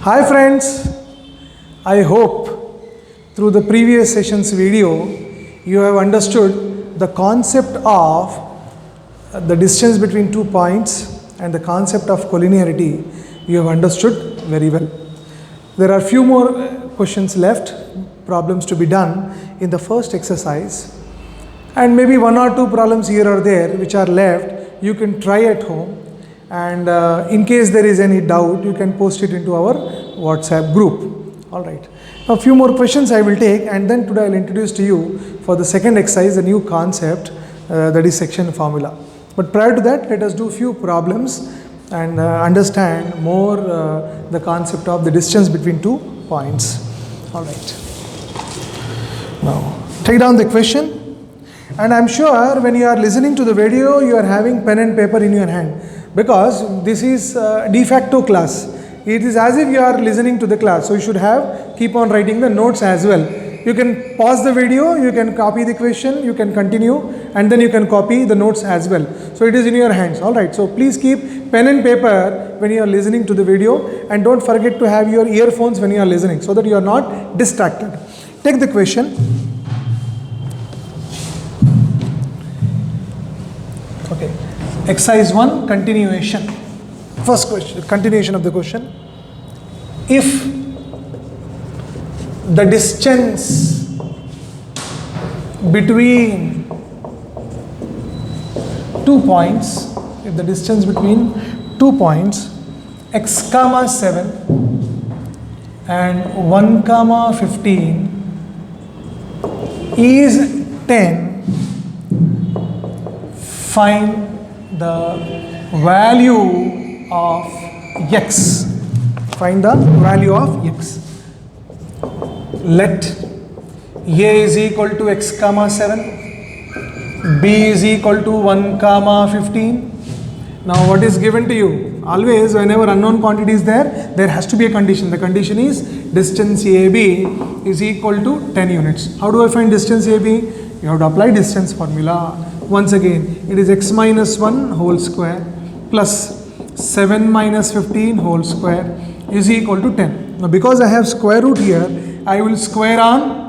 Hi friends, I hope through the previous session's video you have understood the concept of the distance between 2 points and the concept of collinearity. You have understood very well. There are few more questions left, problems to be done in the first exercise, and maybe 1 or 2 problems here or there which are left you can try at home, and in case there is any doubt you can post it into our WhatsApp group. Alright, now a few more questions I will take, and then today I will introduce to you for the second exercise a new concept, that is section formula. But prior to that, let us do few problems and understand more the concept of the distance between 2 points. Alright, now take down the question. And I am sure when you are listening to the video, you are having pen and paper in your hand, because this is de facto class. It is as if you are listening to the class, so you should keep on writing the notes as well. You can pause the video, you can copy the question, you can continue, and then you can copy the notes as well. So it is in your hands. Alright, so please keep pen and paper when you are listening to the video, and don't forget to have your earphones when you are listening, so that you are not distracted. Take the question. Okay, exercise 1, continuation. First question, continuation of the question. If the distance between 2 points, x comma 7 and 1 comma 15 is 10, find the value of x. Find the value of x. Let a is equal to x comma 7, b is equal to 1 comma 15. Now what is given to you? Always whenever unknown quantity is there, there has to be a condition. The condition is distance AB is equal to 10 units. How do I find distance AB? You have to apply distance formula. Once again, it is x minus 1 whole square plus 7 minus 15 whole square is equal to 10. Now because I have square root here, I will square on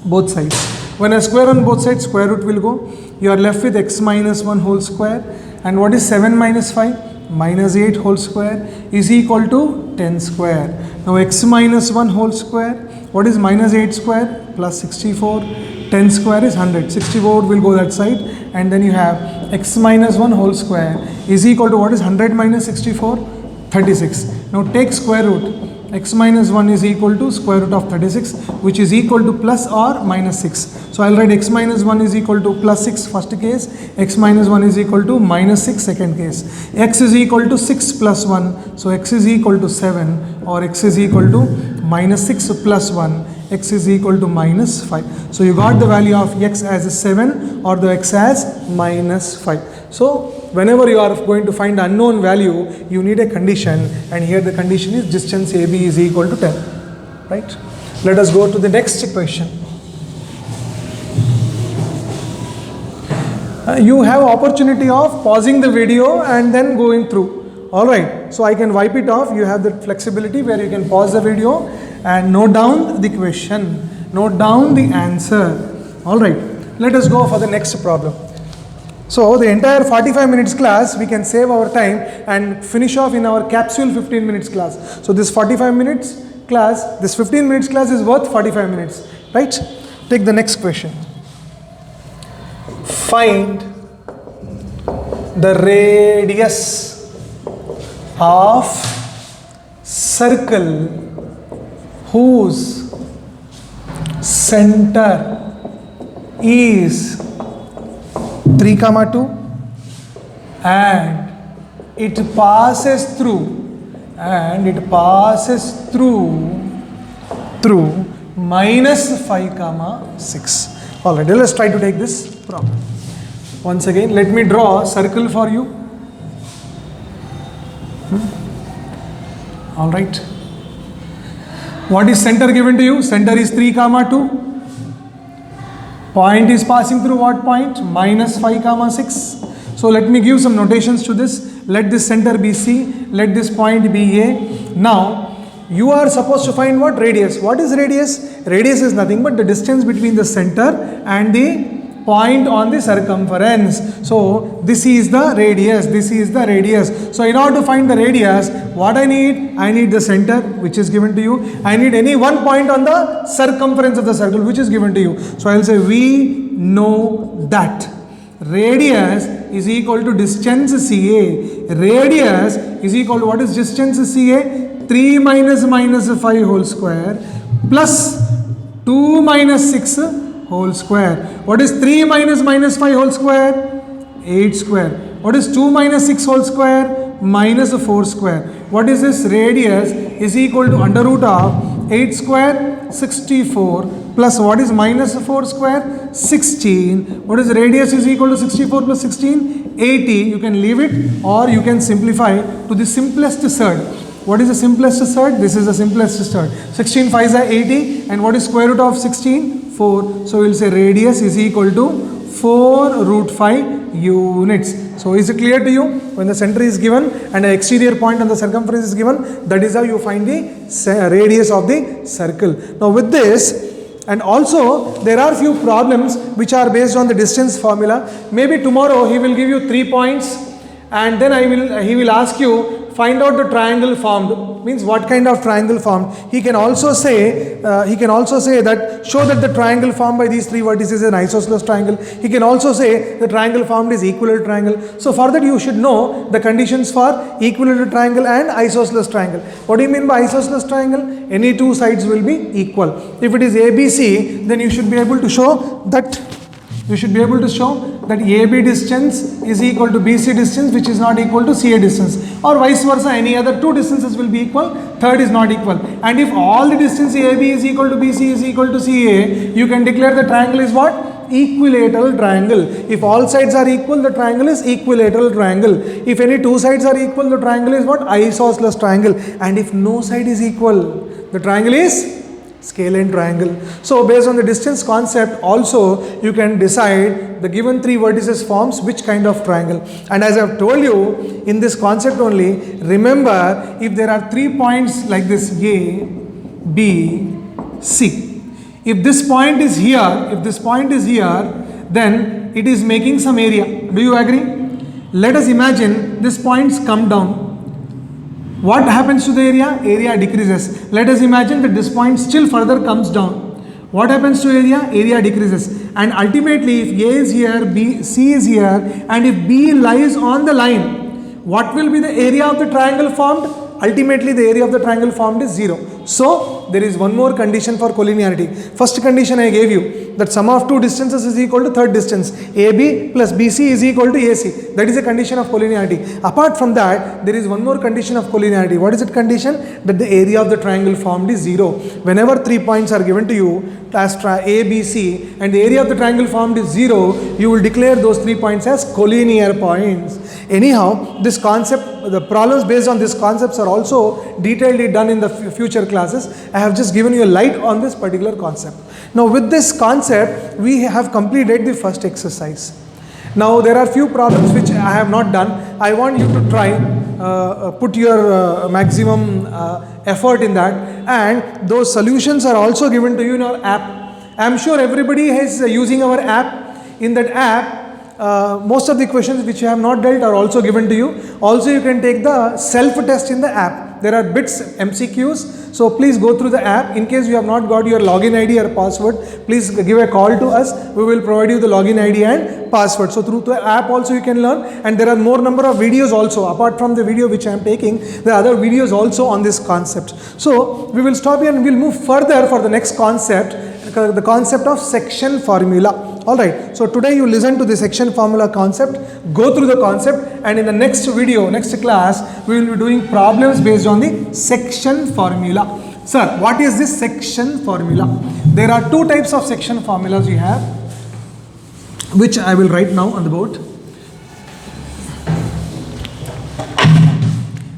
both sides. When I square on both sides, square root will go. You are left with x minus 1 whole square. And what is 7 minus 5? Minus 8 whole square is equal to 10 square. Now x minus 1 whole square. What is minus 8 square? Plus 64. 10 square is 100. 64 will go that side. And then you have x minus 1 whole square is equal to what is 100 minus 64? 36. Now take square root. X minus 1 is equal to square root of 36, which is equal to plus or minus 6. So I will write x minus 1 is equal to plus 6 first case, x minus 1 is equal to minus 6 second case. X is equal to 6 plus 1, so x is equal to 7, or x is equal to minus 6 plus 1, x is equal to minus 5. So you got the value of x as 7 or the x as minus 5. So whenever you are going to find unknown value, you need a condition, and here the condition is distance AB is equal to 10. Right? Let us go to the next question. You have opportunity of pausing the video and then going through. Alright, so I can wipe it off. You have the flexibility where you can pause the video and note down the question, note down the answer. Alright, let us go for the next problem. So the entire 45 minutes class we can save our time and finish off in our capsule 15 minutes class. So this 45 minutes class, this 15 minutes class is worth 45 minutes, right? Take the next question. Find the radius of circle whose center is 3, 2 and it passes through minus 5, 6. Alright, let's try to take this problem. Once again, let me draw a circle for you. Alright. What is center given to you? Center is 3, 2. Point is passing through what point? Minus 5, 6. So let me give some notations to this. Let this center be C. Let this point be A. Now, you are supposed to find what? Radius. What is radius? Radius is nothing but the distance between the center and the point on the circumference. So this is the radius, this is the radius. So in order to find the radius, what I need? I need the center, which is given to you. I need any one point on the circumference of the circle, which is given to you. So I will say we know that radius is equal to distance CA. Radius is equal to, what is distance CA? 3 minus 5 whole square plus 2 minus 6 whole square. What is 3 minus 5 whole square? 8 square. What is 2 minus 6 whole square? Minus 4 square. What is this? Radius is equal to under root of 8 square, 64, plus what is minus 4 square? 16. What is radius is equal to 64 plus 16? 80. You can leave it or you can simplify to the simplest third. What is the simplest third? This is the simplest third. 16 5s are 80, and what is square root of 16? 4. So we will say radius is equal to 4 root 5 units. So is it clear to you? When the center is given and the exterior point on the circumference is given, that is how you find the radius of the circle. Now with this, and also there are few problems which are based on the distance formula. Maybe tomorrow he will give you 3 points, and then he will ask you find out the triangle formed. Means what kind of triangle formed. He can also say that show that the triangle formed by these 3 vertices is an isosceles triangle. He can also say the triangle formed is equilateral triangle. So for that you should know the conditions for equilateral triangle and isosceles triangle. What do you mean by isosceles triangle? Any two sides will be equal. If it is ABC, then you should be able to show that AB distance is equal to BC distance, which is not equal to CA distance, or vice versa. Any other two distances will be equal, third is not equal. And if all the distance AB is equal to BC is equal to CA, you can declare the triangle is what? Equilateral triangle. If all sides are equal, the triangle is equilateral triangle. If any two sides are equal, the triangle is what? Isosceles triangle. And if no side is equal, the triangle is scalene triangle. So based on the distance concept also, you can decide the given 3 vertices forms which kind of triangle. And as I have told you, in this concept only, remember, if there are 3 points like this A, B, C, if this point is here, then it is making some area. Do you agree? Let us imagine these points come down. What happens to the area? Area decreases. Let us imagine that this point still further comes down. What happens to area? Area decreases. And ultimately, if A is here, C is here, and if B lies on the line, what will be the area of the triangle formed? Ultimately, the area of the triangle formed is 0. So, there is one more condition for collinearity. First condition I gave you, that sum of two distances is equal to third distance. AB plus BC is equal to AC. That is a condition of collinearity. Apart from that, there is one more condition of collinearity. What is that condition? That the area of the triangle formed is 0. Whenever 3 points are given to you as A, B, C, and the area of the triangle formed is 0, you will declare those 3 points as collinear points. Anyhow, this concept, the problems based on these concepts are also detailedly done in the future classes. I have just given you a light on this particular concept. Now with this concept, we have completed the first exercise. Now there are few problems which I have not done. I want you to try, put your maximum effort in that, and those solutions are also given to you in our app. I am sure everybody is using our app. In that app, most of the questions which you have not dealt are also given to you. Also, you can take the self-test in the app. There are bits, MCQs. So please go through the app. In case you have not got your login ID or password, please give a call to us. We will provide you the login ID and password. So through the app also you can learn. And there are more number of videos also. Apart from the video which I am taking, there are other videos also on this concept. So we will stop here and we will move further for the next concept, the concept of section formula. Alright, so today you listen to the section formula concept, go through the concept, and in the next video, next class, we will be doing problems based on the section formula. Sir, what is this section formula? There are 2 types of section formulas we have, which I will write now on the board.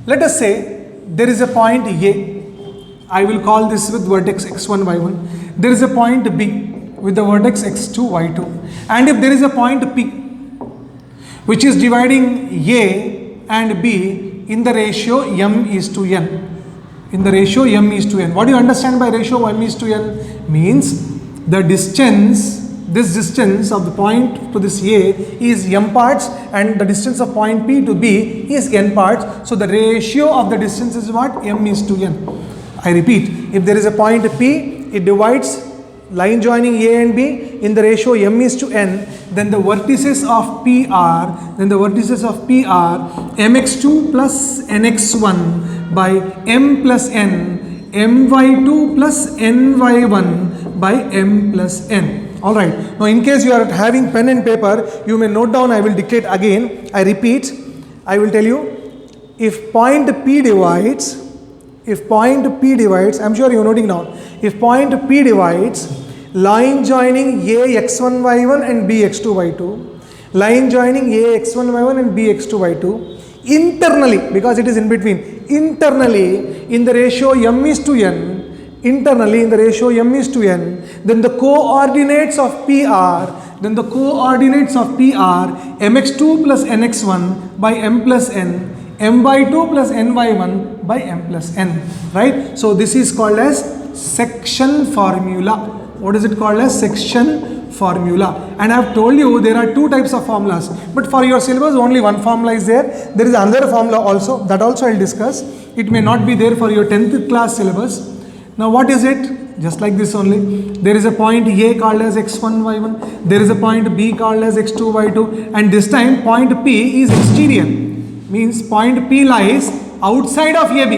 Let us say there is a point A. I will call this with vertex x1, y1. There is a point B with the vertex x2, y2. And if there is a point P which is dividing A and B in the ratio m is to n. in the ratio m is to n. What do you understand by ratio m is to n? Means the distance, this distance of the point to this A is m parts and the distance of point P to B is n parts. So the ratio of the distance is what? M is to n. I repeat, if there is a point P, it divides line joining A and B in the ratio m is to n, then the vertices of P are mx2 plus nx1 by m plus n, my2 plus ny1 by m plus n. Alright, now in case you are having pen and paper, you may note down, I will dictate again. I repeat, I will tell you, if point P divides, I'm sure you are noting down, if point P divides line joining A x1 y1 and B x2 y2, line joining A x1 y1 and B x2 y2, internally, because it is in between, internally in the ratio m is to n, then the coordinates of P are mx2 plus nx1 by m plus n, my2 plus ny1 by m plus n, right? So this is called as section formula. What is it called as? Section formula. And I have told you there are two types of formulas, but for your syllabus only one formula is there. There is another formula also, that also I will discuss. It may not be there for your 10th class syllabus. Now what is it? Just like this only. There is a point A called as x1 y1, there is a point B called as x2 y2, and this time point P is exterior, means point P lies outside of AB.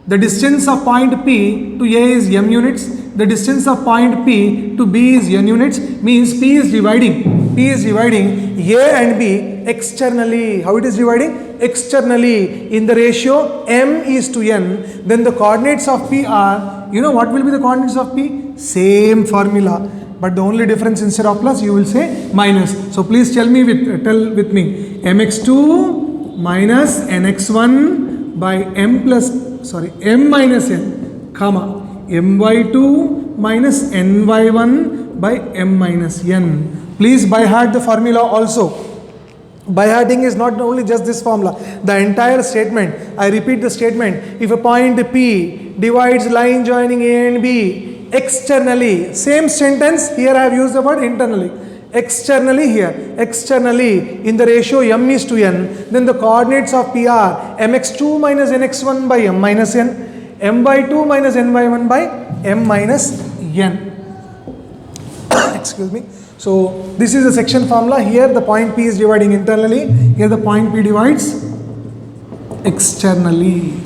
The distance of point P to A is m units, the distance of point P to B is n units, means P is dividing A and B externally. How it is dividing? Externally in the ratio m is to n. Then the coordinates of P are, you know what will be the coordinates of P? Same formula, but the only difference, instead of plus you will say minus. So please tell with me, mx2 minus nx1 by m minus n, comma my2 minus ny1 by m minus n. Please by heart the formula also. By hearting is not only just this formula, the entire statement. I repeat the statement. If a point P divides line joining A and B externally, same sentence, here I have used the word internally. Externally here, externally in the ratio m is to n, then the coordinates of P are mx2 minus nx1 by m minus n, my2 minus ny1 by m minus n. Excuse me. So this is the section formula. Here the point P is dividing internally, here the point P divides externally.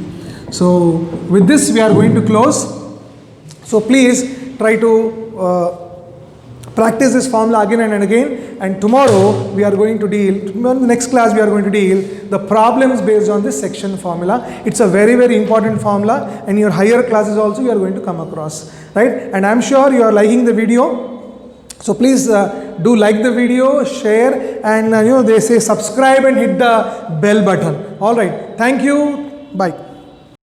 So with this we are going to close. So please try to practice this formula again and again, and tomorrow we are going to deal, in the next class we are going to deal the problems based on this section formula. It's a very, very important formula, and your higher classes also you are going to come across, right? And I'm sure you are liking the video. So please do like the video, share, and they say subscribe and hit the bell button. All right. Thank you. Bye.